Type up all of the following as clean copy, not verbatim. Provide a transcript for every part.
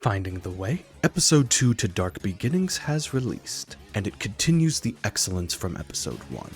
Finding the Way, Episode 2 to Dark Beginnings has released, and it continues the excellence from Episode 1.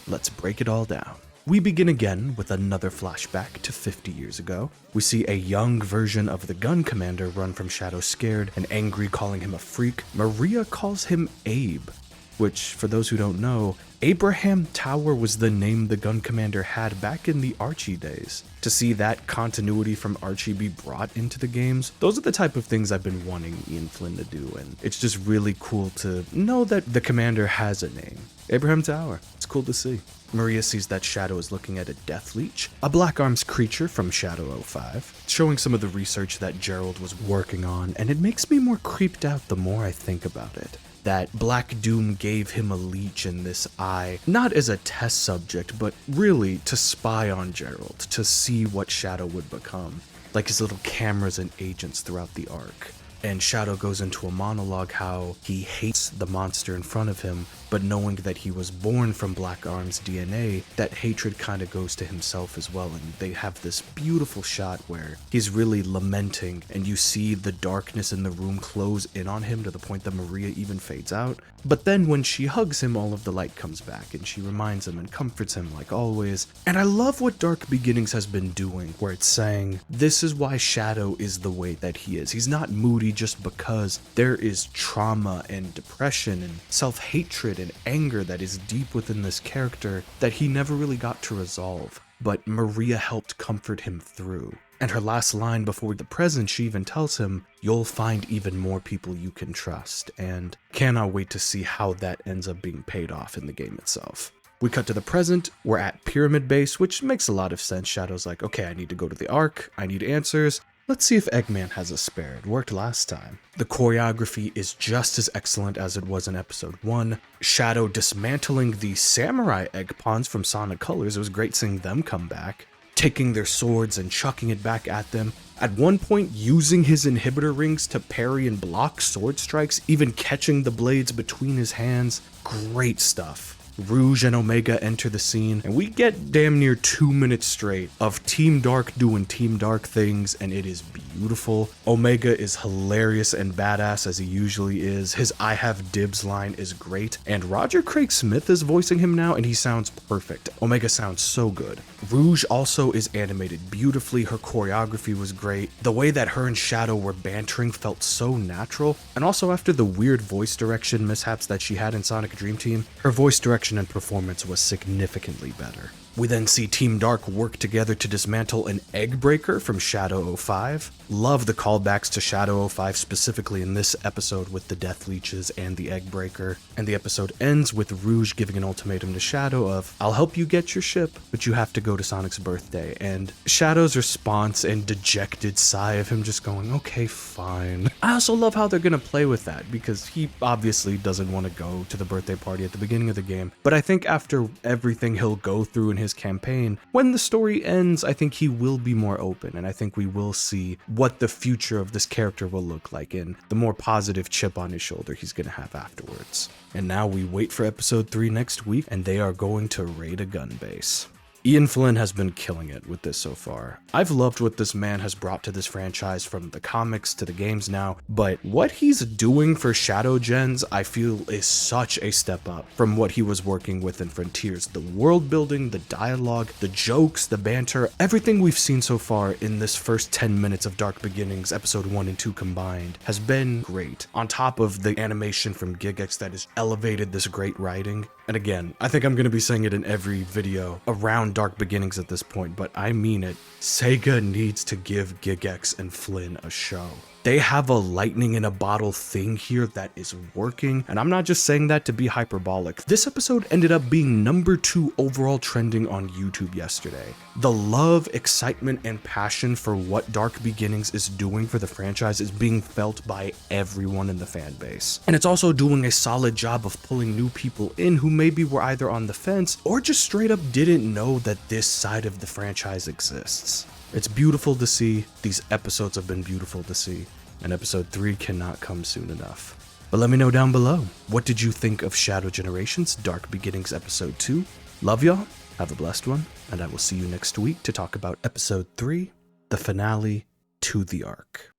Let's break it all down. We begin again with another flashback to 50 years ago. We see a young version of the gun commander run from Shadow scared and angry, calling him a freak. Maria calls him Abe, which, for those who don't know, Abraham Tower was the name the gun commander had back in the Archie days. To see that continuity from Archie be brought into the games, those are the type of things I've been wanting Ian Flynn to do, and it's just really cool to know that the commander has a name. Abraham Tower. It's cool to see. Maria sees that Shadow is looking at a Death Leech, a Black Arms creature from Shadow 05, showing some of the research that Gerald was working on, and it makes me more creeped out the more I think about it. That Black Doom gave him a leech in this eye, not as a test subject, but really to spy on Gerald, to see what Shadow would become, like his little cameras and agents throughout the arc. And Shadow goes into a monologue how he hates the monster in front of him, but knowing that he was born from Black Arms DNA, that hatred kind of goes to himself as well. And they have this beautiful shot where he's really lamenting, and you see the darkness in the room close in on him to the point that Maria even fades out. But then when she hugs him, all of the light comes back, and she reminds him and comforts him like always. And I love what Dark Beginnings has been doing, where it's saying, this is why Shadow is the way that he is. He's not moody just because there is trauma and depression and self-hatred and anger that is deep within this character that he never really got to resolve. But Maria helped comfort him through. And her last line before the present, she even tells him, you'll find even more people you can trust, and cannot wait to see how that ends up being paid off in the game itself. We cut to the present, we're at Pyramid Base, which makes a lot of sense. Shadow's like, okay, I need to go to the Ark, I need answers. Let's see if Eggman has a spare. It worked last time. The choreography is just as excellent as it was in Episode 1. Shadow dismantling the samurai egg pawns from Sonic Colors. It was great seeing them come back, taking their swords and chucking it back at them. At one point, using his inhibitor rings to parry and block sword strikes, even catching the blades between his hands. Great stuff. Rouge and Omega enter the scene, and we get damn near 2 minutes straight of Team Dark doing Team Dark things, and it is beautiful. Omega is hilarious and badass as he usually is. His I have dibs line is great, and Roger Craig Smith is voicing him now, and he sounds perfect. Omega sounds so good. Rouge also is animated beautifully. Her choreography was great. The way that her and Shadow were bantering felt so natural, and also after the weird voice direction mishaps that she had in Sonic Dream Team, her voice direction and performance was significantly better. We then see Team Dark work together to dismantle an egg breaker from Shadow 05. Love the callbacks to Shadow 05 specifically in this episode with the Death Leeches and the egg breaker. And the episode ends with Rouge giving an ultimatum to Shadow of, I'll help you get your ship, but you have to go to Sonic's birthday. And Shadow's response and dejected sigh of him just going, okay, fine. I also love how they're gonna play with that, because he obviously doesn't want to go to the birthday party at the beginning of the game. But I think after everything he'll go through in his campaign, when the story ends, I think he will be more open, and I think we will see what the future of this character will look like and the more positive chip on his shoulder he's gonna have afterwards. And now we wait for episode 3 next week, and they are going to raid a gun base. Ian Flynn has been killing it with this so far. I've loved what this man has brought to this franchise from the comics to the games now, but what he's doing for Shadow Gens I feel is such a step up from what he was working with in Frontiers. The world building, the dialogue, the jokes, the banter, everything we've seen so far in this first 10 minutes of Dark Beginnings episode 1 and 2 combined has been great. On top of the animation from Gigex that has elevated this great writing. And again, I think I'm going to be saying it in every video around Dark Beginnings at this point, but I mean it. Sega needs to give Gigex and Flynn a show. They have a lightning in a bottle thing here that is working, and I'm not just saying that to be hyperbolic. This episode ended up being number 2 overall trending on YouTube yesterday. The love, excitement, and passion for what Dark Beginnings is doing for the franchise is being felt by everyone in the fan base. And it's also doing a solid job of pulling new people in who maybe were either on the fence or just straight up didn't know that this side of the franchise exists. It's beautiful to see. These episodes have been beautiful to see, and episode 3 cannot come soon enough. But let me know down below, what did you think of Shadow Generations Dark Beginnings episode 2? Love y'all, have a blessed one, and I will see you next week to talk about episode 3, the finale to the Ark.